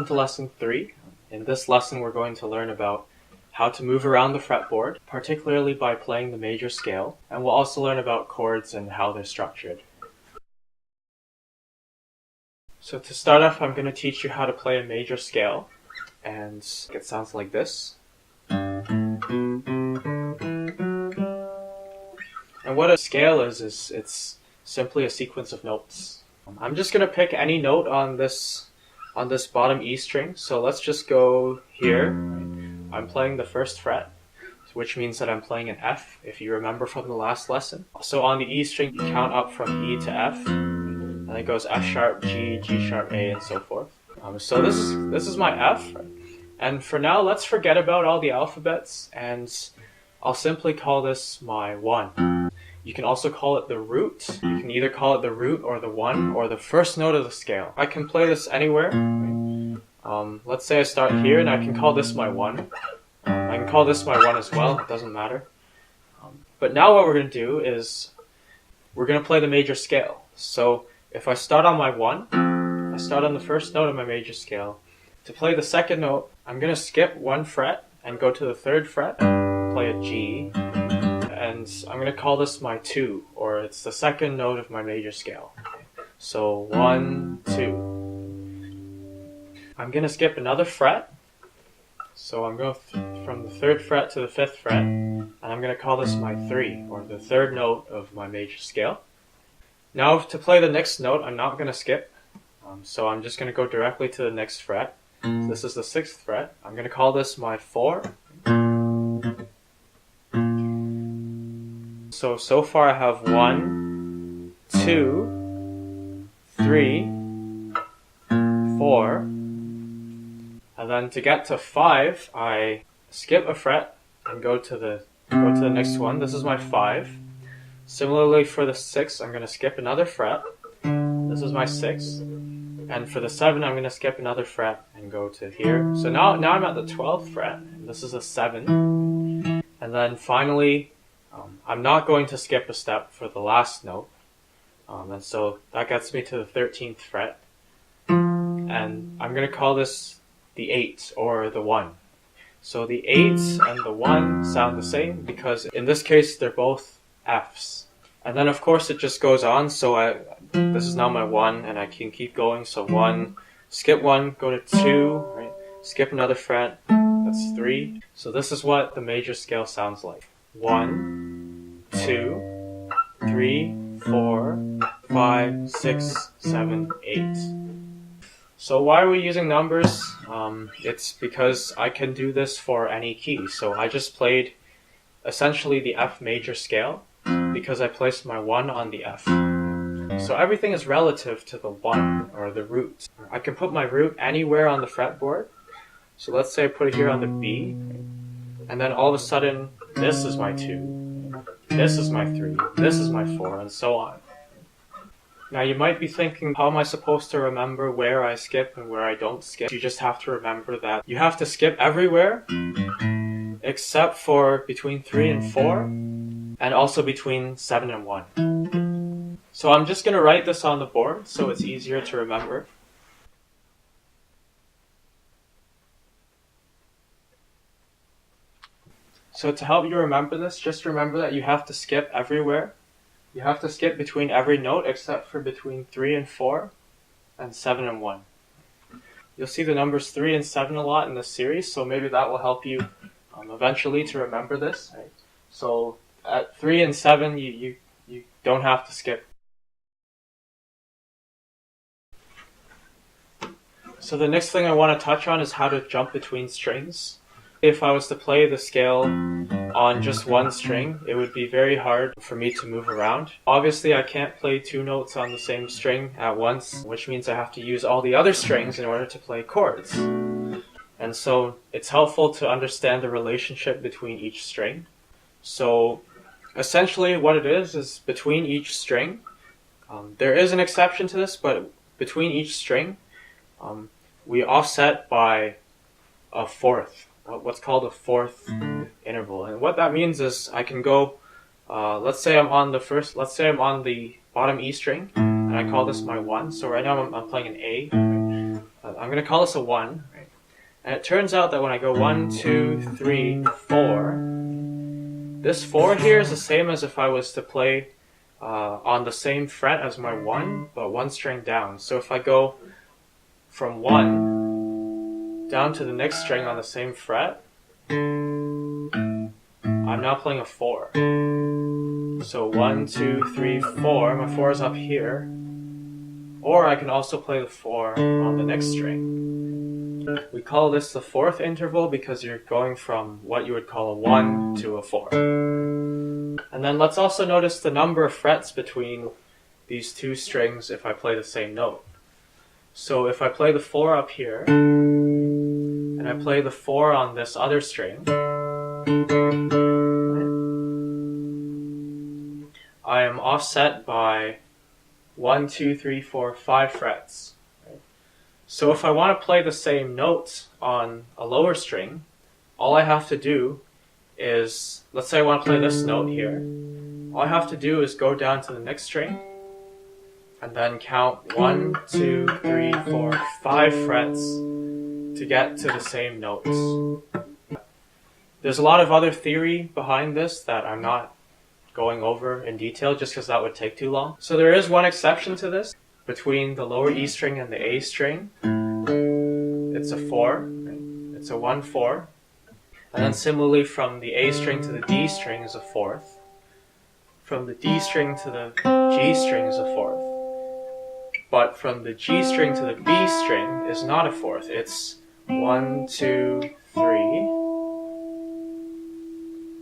welcome to lesson 3. In this lesson we're going to learn about how to move around the fretboard, particularly by playing the major scale, and we'll also learn about chords and how they're structured. So to start off, I'm going to teach you how to play a major scale, and it sounds like this. And what a scale is it's simply a sequence of notes. I'm just going to pick any note on this bottom E string, so let's just go here. I'm playing the first fret, which means that I'm playing an F, if you remember from the last lesson. So on the E string, you count up from E to F, and it goes F sharp, G, G sharp, A, and so forth. So this is my F, and for now, let's forget about all the alphabets, and I'll simply call this my 1. You can also call it the root. You can either call it the root or the 1 or the first note of the scale. I can play this anywhere. Let's say I start here and I can call this my 1. I can call this my 1 as well, it doesn't matter. But now what we're going to do is we're going to play the major scale. So if I start on my 1, I start on the first note of my major scale. To play the second note, I'm going to skip 1 fret and go to the 3rd fret, play a G. And I'm going to call this my 2, or it's the second note of my major scale. So 1, 2. I'm going to skip another fret. So I'm going from the 3rd fret to the 5th fret, and I'm going to call this my 3, or the 3rd note of my major scale. Now to play the next note, I'm not going to skip. So I'm just going to go directly to the next fret. So this is the 6th fret. I'm going to call this my 4. So far I have 1, 2, 3, 4, and then to get to 5, I skip a fret and go to the next one. This is my 5. Similarly for the 6, I'm going to skip another fret. This is my 6. And for the 7, I'm going to skip another fret and go to here. So now I'm at the 12th fret, and this is a 7. And then finally, I'm not going to skip a step for the last note, and so that gets me to the 13th fret, and I'm going to call this the 8 or the 1. So the 8 and the 1 sound the same because in this case they're both Fs. And then of course it just goes on, so this is now my 1 and I can keep going, so 1, skip 1, go to 2, right? Skip another fret, that's 3. So this is what the major scale sounds like. 1, 2, 3, 4, 5, 6, 7, 8. So why are we using numbers? It's because I can do this for any key. So I just played essentially the F major scale because I placed my 1 on the F. So everything is relative to the 1 or the root. I can put my root anywhere on the fretboard. So let's say I put it here on the B, and then all of a sudden this is my 2, this is my 3, this is my 4, and so on. Now you might be thinking, how am I supposed to remember where I skip and where I don't skip? You just have to remember that you have to skip everywhere except for between 3 and 4 and also between 7 and 1. So I'm just going to write this on the board so it's easier to remember. So to help you remember this, just remember that you have to skip everywhere. You have to skip between every note except for between 3 and 4 and 7 and 1. You'll see the numbers 3 and 7 a lot in this series, so maybe that will help you eventually to remember this. Right? So at 3 and 7, you don't have to skip. So the next thing I want to touch on is how to jump between strings. If I was to play the scale on just one string, it would be very hard for me to move around. Obviously, I can't play 2 notes on the same string at once, which means I have to use all the other strings in order to play chords. And so it's helpful to understand the relationship between each string. So essentially what it is between each string, there is an exception to this, but between each string, we offset by a fourth. What's called a fourth interval, and what that means is I can go. Let's say I'm on the bottom E string, and I call this my 1. So right now I'm playing an A. I'm going to call this a 1. Right? And it turns out that when I go 1, 2, 3, 4, this 4 here is the same as if I was to play on the same fret as my 1, but one string down. So if I go from 1 down to the next string on the same fret, I'm now playing a 4. So 1, 2, 3, 4. My 4 is up here. Or I can also play the 4 on the next string. We call this the 4th interval because you're going from what you would call a 1 to a 4. And then let's also notice the number of frets between these two strings if I play the same note. So if I play the 4 up here, and I play the 4 on this other string, I am offset by 1, 2, 3, 4, 5 frets. So if I want to play the same note on a lower string, all I have to do is, let's say I want to play this note here, all I have to do is go down to the next string and then count 1, 2, 3, 4, 5 frets to get to the same notes. There's a lot of other theory behind this that I'm not going over in detail just because that would take too long. So there is one exception to this. Between the lower E string and the A string, it's a 4. Right? It's a 1, 4. And then similarly from the A string to the D string is a 4th. From the D string to the G string is a 4th. But from the G string to the B string is not a 4th. It's 1, 2, 3.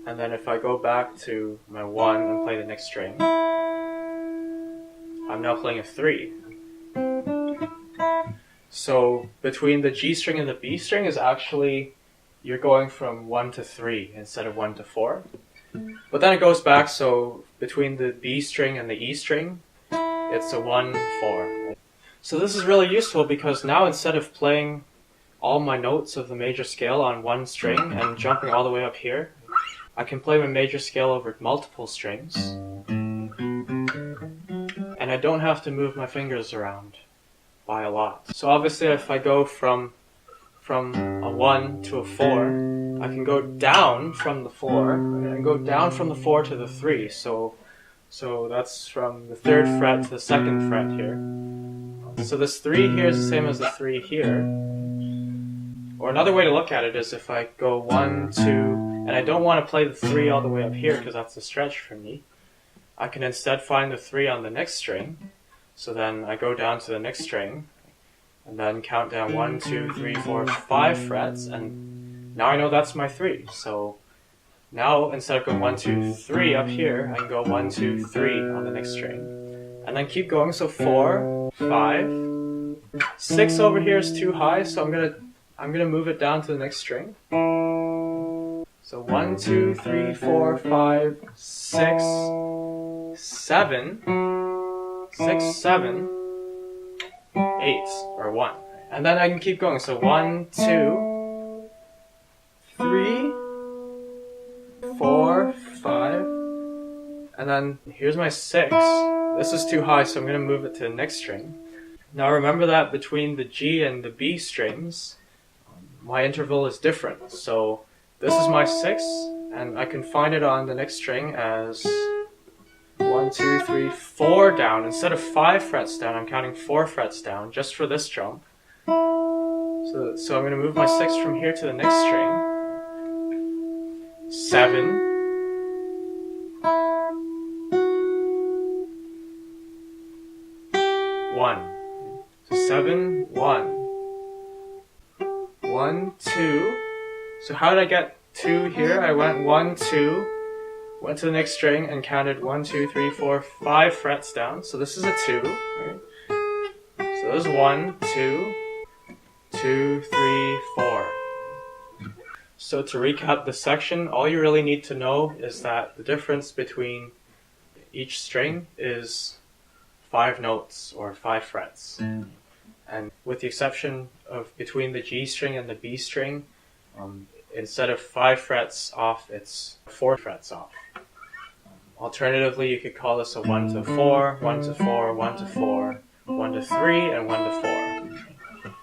And then if I go back to my 1 and play the next string, I'm now playing a 3. So between the G string and the B string is actually, you're going from 1 to 3 instead of 1 to 4. But then it goes back, so between the B string and the E string, it's a 1, 4. So this is really useful because now instead of playing all my notes of the major scale on one string and jumping all the way up here, I can play my major scale over multiple strings. And I don't have to move my fingers around by a lot. So obviously if I go from a 1 to a 4, I can go down from the 4, and go down from the 4 to the 3. So that's from the 3rd fret to the 2nd fret here. So this 3 here is the same as the 3 here. Or another way to look at it is if I go 1, 2, and I don't want to play the 3 all the way up here because that's a stretch for me, I can instead find the 3 on the next string. So then I go down to the next string, and then count down 1, 2, 3, 4, 5 frets, and now I know that's my 3. So now instead of going 1, 2, 3 up here, I can go 1, 2, 3 on the next string. And then keep going, so 4, 5, 6 over here is too high, so I'm gonna move it down to the next string. So 1, 2, 3, 4, 5, 6, 7, 6, 7, 8, or 1. And then I can keep going. So 1, 2, 3, 4, 5, and then here's my 6. This is too high, so I'm going to move it to the next string. Now remember that between the G and the B strings, my interval is different. So this is my 6, and I can find it on the next string as 1, 2, 3, 4 down. Instead of 5 frets down, I'm counting 4 frets down just for this jump. So I'm going to move my 6 from here to the next string. 7. 1. So 7, 1. 1, 2. So how did I get 2 here? I went 1, 2, went to the next string and counted 1, 2, 3, 4, 5 frets down. So this is a 2. Right? So there's 1, 2, 2, 3, 4. So to recap the section, all you really need to know is that the difference between each string is 5 notes or 5 frets. And with the exception of between the G string and the B string, instead of 5 frets off, it's 4 frets off. Alternatively, you could call this a 1 to 4, 1 to 4, 1 to 4, 1 to 3, and 1 to 4.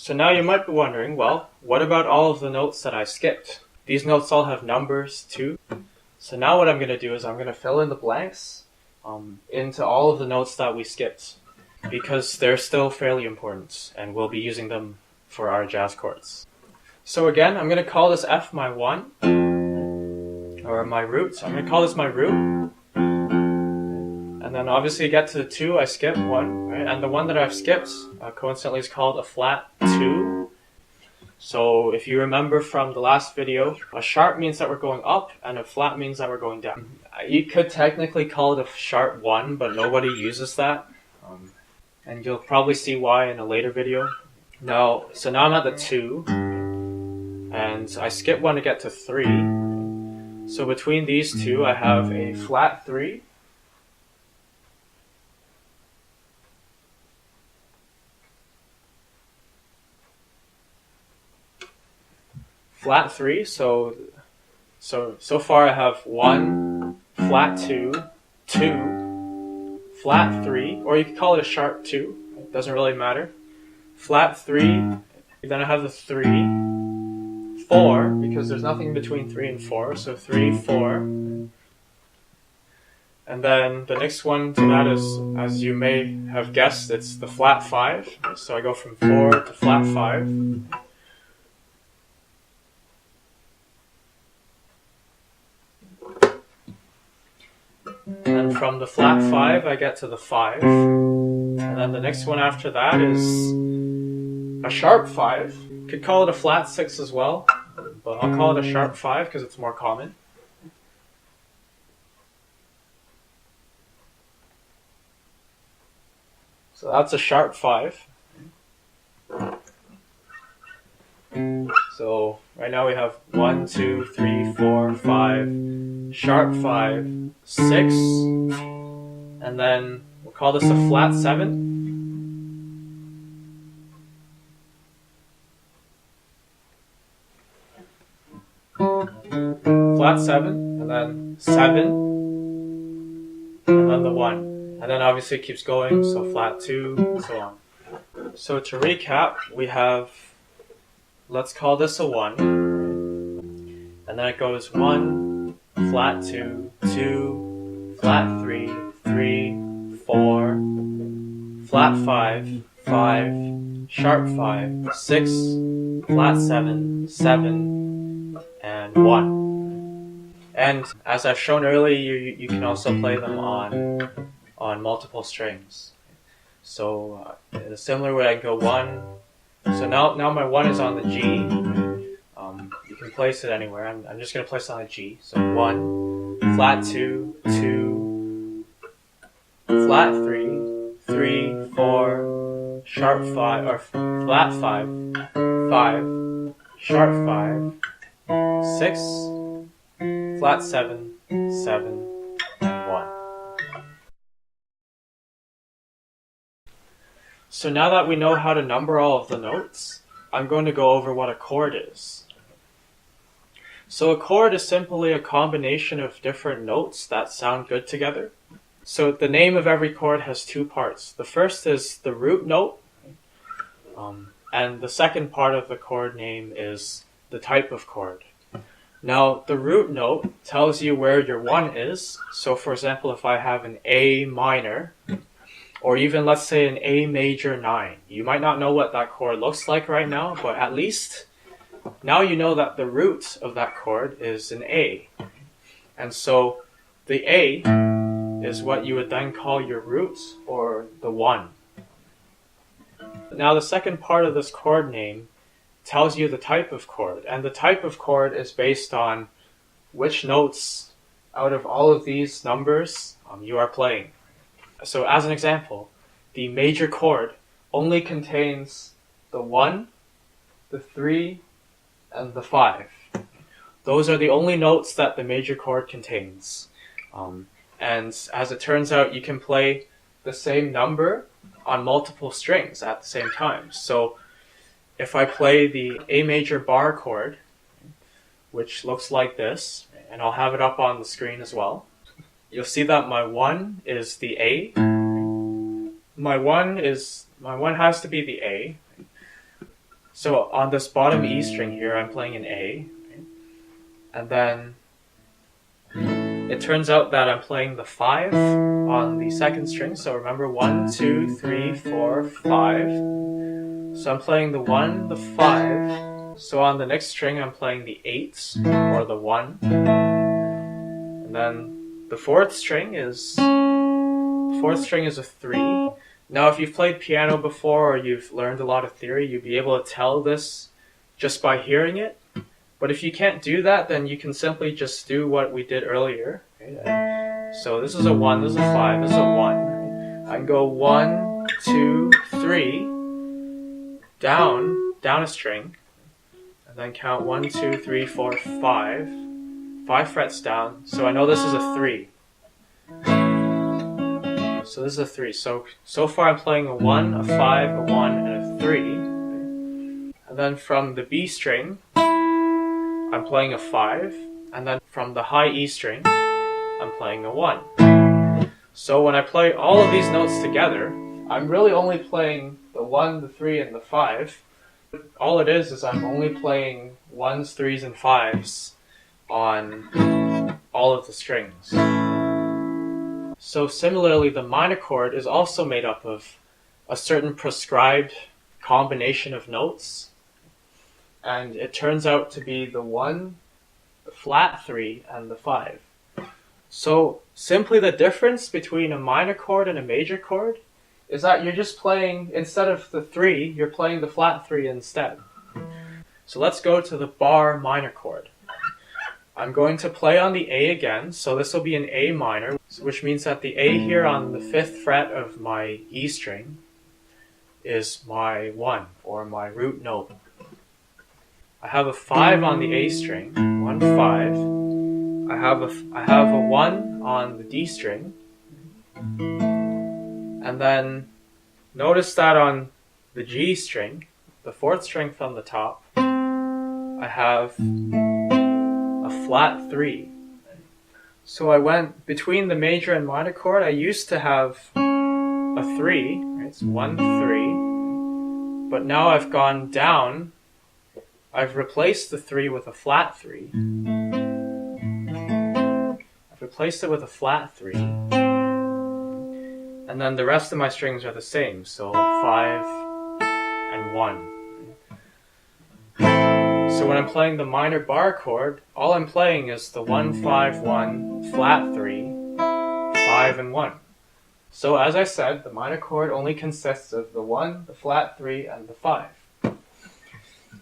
So now you might be wondering, well, what about all of the notes that I skipped? These notes all have numbers too. So now what I'm going to do is I'm going to fill in the blanks into all of the notes that we skipped, because they're still fairly important and we'll be using them for our jazz chords. So again, I'm going to call this F my 1, or my root. So I'm going to call this my root. And then obviously get to the 2, I skip 1, right? And the one that I've skipped, coincidentally, is called a flat 2. So if you remember from the last video, a sharp means that we're going up and a flat means that we're going down. You could technically call it a sharp 1, but nobody uses that. And you'll probably see why in a later video. So now I'm at the 2, and I skip 1 to get to 3. So between these two, I have a flat 3, flat 3, so far I have 1, flat 2, 2, flat 3, or you could call it a sharp 2, it doesn't really matter. Flat 3, then I have the 3, 4, because there's nothing between 3 and 4, so 3, 4. And then the next one to that is, as you may have guessed, it's the flat 5, so I go from 4 to flat 5. And from the flat 5, I get to the 5. And then the next one after that is a sharp 5. You could call it a flat 6 as well, but I'll call it a sharp 5 because it's more common. So that's a sharp 5. So right now we have 1, 2, 3, 4, 5, sharp 5, 6, and then we'll call this a flat 7. Flat 7, and then 7, and then the 1. And then obviously it keeps going, so flat 2, and so on. So to recap, we have, let's call this a 1, and then it goes 1, flat 2, 2, flat 3, 3, 4, flat 5, 5, sharp 5, 6, flat 7, 7, and 1. And as I've shown earlier, you can also play them on multiple strings. So in a similar way, I can go 1. So now my 1 is on the G. You can place it anywhere. I'm just going to place it on the G. So 1, flat 2, 2, flat 3, 3, 4, sharp 5, or flat 5, 5, sharp 5, 6, flat 7, 7, and 1. So now that we know how to number all of the notes, I'm going to go over what a chord is. So a chord is simply a combination of different notes that sound good together. So the name of every chord has 2 parts. The first is the root note, and the second part of the chord name is the type of chord. Now, the root note tells you where your 1 is. So for example, if I have an A minor, or even let's say an A major 9, you might not know what that chord looks like right now, but at least now you know that the root of that chord is an A. And so the A is what you would then call your root, or the 1. Now the second part of this chord name tells you the type of chord, and the type of chord is based on which notes out of all of these numbers you are playing. So as an example, the major chord only contains the 1, the 3, and the 5. Those are the only notes that the major chord contains. And as it turns out, you can play the same number on multiple strings at the same time. So if I play the A major bar chord, which looks like this, and I'll have it up on the screen as well, you'll see that my 1 is the A. My 1 has to be the A. So on this bottom E string here, I'm playing an A, and then it turns out that I'm playing the 5 on the second string. So remember 1, 2, 3, 4, 5. So I'm playing the 1, the 5. So on the next string, I'm playing the 8 or the 1. And then the fourth string is a 3. Now, if you've played piano before or you've learned a lot of theory, you'd be able to tell this just by hearing it. But if you can't do that, then you can simply just do what we did earlier. Okay? So this is a 1, this is a 5, this is a 1. I can go 1, 2, 3, down a string, and then count 1, 2, 3, 4, 5. 5 frets down. So I know this is a 3. So this is a 3. So far I'm playing a 1, a 5, a 1, and a 3. And then from the B string, I'm playing a 5. And then from the high E string, I'm playing a 1. So when I play all of these notes together, I'm really only playing the 1, the 3, and the 5. All it is I'm only playing 1s, 3s, and 5s on all of the strings. So similarly, the minor chord is also made up of a certain prescribed combination of notes. And it turns out to be the 1, the flat 3, and the 5. So simply the difference between a minor chord and a major chord is that you're just playing, instead of the 3, you're playing the flat 3 instead. So let's go to the bar minor chord. I'm going to play on the A again, so this will be an A minor, which means that the A here on the 5th fret of my E string is my 1, or my root note. I have a 5 on the A string, 1, 5. I have a 1 on the D string, and then notice that on the G string, the 4th string from the top, I have a flat 3. So I went between the major and minor chord. I used to have a 3, right? It's 1, 3, but now I've gone down. I've replaced the 3 with a flat 3. I've replaced it with a flat 3. And then the rest of my strings are the same, so 5 and 1. So when I'm playing the minor bar chord, all I'm playing is the 1, 5, 1, flat 3, 5, and 1. So as I said, the minor chord only consists of the 1, the flat 3, and the 5.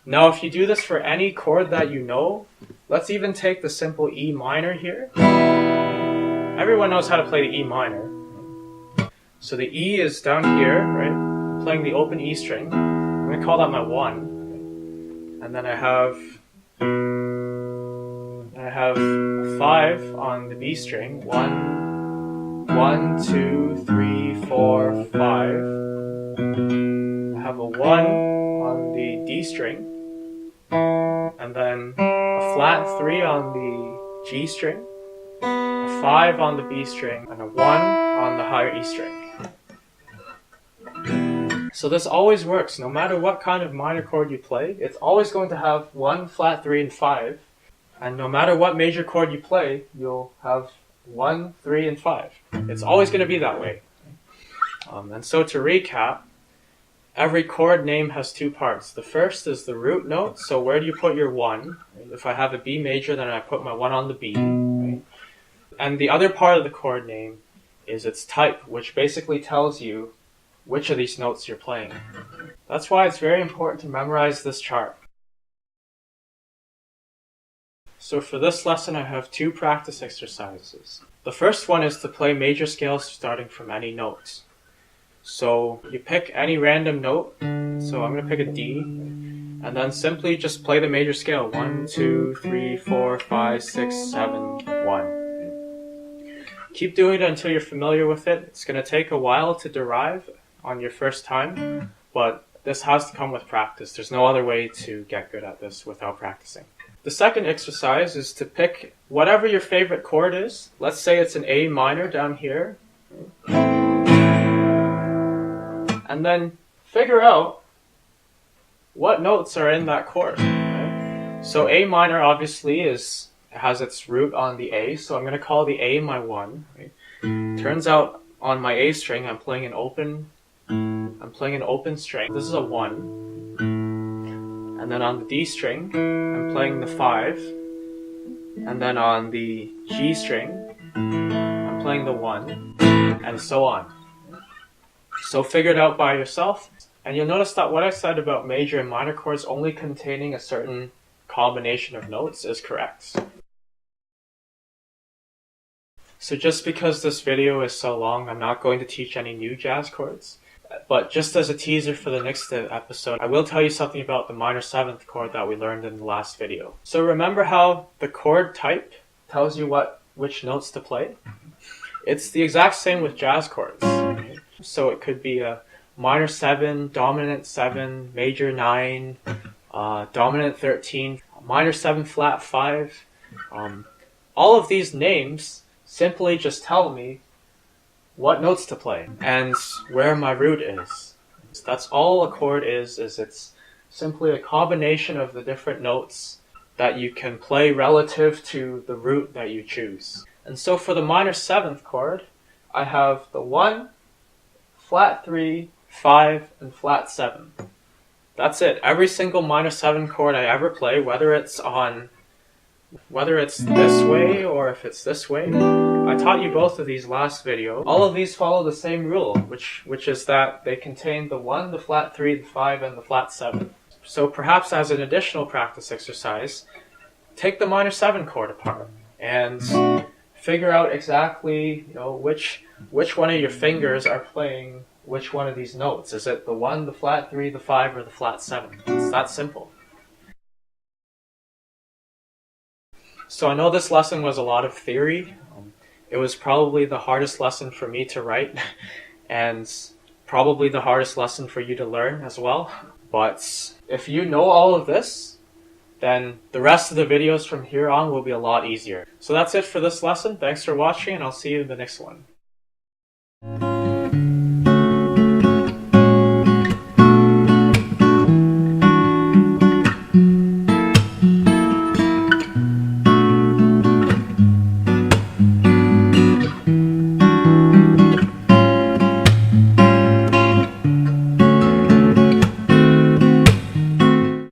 Now if you do this for any chord that you know, let's even take the simple E minor here. Everyone knows how to play the E minor. So the E is down here, right? I'm playing the open E string. I'm going to call that my 1. And then I have a 5 on the B string. 1, 2, 3, 4, 5. I have a 1 on the D string. And then a flat 3 on the G string. A 5 on the B string. And a 1 on the higher E string. So this always works. No matter what kind of minor chord you play, it's always going to have 1, flat 3, and 5. And no matter what major chord you play, you'll have 1, 3, and 5. It's always going to be that way. And so to recap, every chord name has 2 parts. The first is the root note. So where do you put your 1? If I have a B major, then I put my 1 on the B. Right? And the other part of the chord name is its type, which basically tells you which of these notes you're playing. That's why it's very important to memorize this chart. So for this lesson, I have 2 practice exercises. The first one is to play major scales starting from any notes. So you pick any random note. So I'm going to pick a D, and then simply just play the major scale. 1, 2, 3, 4, 5, 6, 7, 1. Keep doing it until you're familiar with it. It's going to take a while to derive on your first time, but this has to come with practice. There's no other way to get good at this without practicing. The second exercise is to pick whatever your favorite chord is. Let's say it's an A minor down here. And then figure out what notes are in that chord. Okay? So A minor obviously has its root on the A, so I'm going to call the A my 1. Right? Turns out on my A string I'm playing an open string. This is a 1. And then on the D string I'm playing the 5. And then on the G string I'm playing the 1, and so on. So figure it out by yourself. And you'll notice that what I said about major and minor chords only containing a certain combination of notes is correct. So just because this video is so long, I'm not going to teach any new jazz chords. But just as a teaser for the next episode, I will tell you something about the minor 7th chord that we learned in the last video. So remember how the chord type tells you which notes to play? It's the exact same with jazz chords. Okay? So it could be a minor 7, dominant 7, major 9, dominant 13, minor 7 flat 5. All of these names simply just tell me what notes to play and where my root is. That's all a chord is it's simply a combination of the different notes that you can play relative to the root that you choose. And so for the minor 7th chord, I have the 1, flat 3, 5, and flat 7. That's it. Every single minor 7 chord I ever play, whether it's this way or if it's this way. I taught you both of these last video. All of these follow the same rule, which is that they contain the 1, the flat 3, the 5, and the flat 7. So perhaps as an additional practice exercise, take the minor 7 chord apart and figure out exactly, which one of your fingers are playing which one of these notes. Is it the 1, the flat 3, the 5, or the flat 7? It's that simple. So I know this lesson was a lot of theory. It was probably the hardest lesson for me to write, and probably the hardest lesson for you to learn as well. But if you know all of this, then the rest of the videos from here on will be a lot easier. So that's it for this lesson. Thanks for watching, and I'll see you in the next one.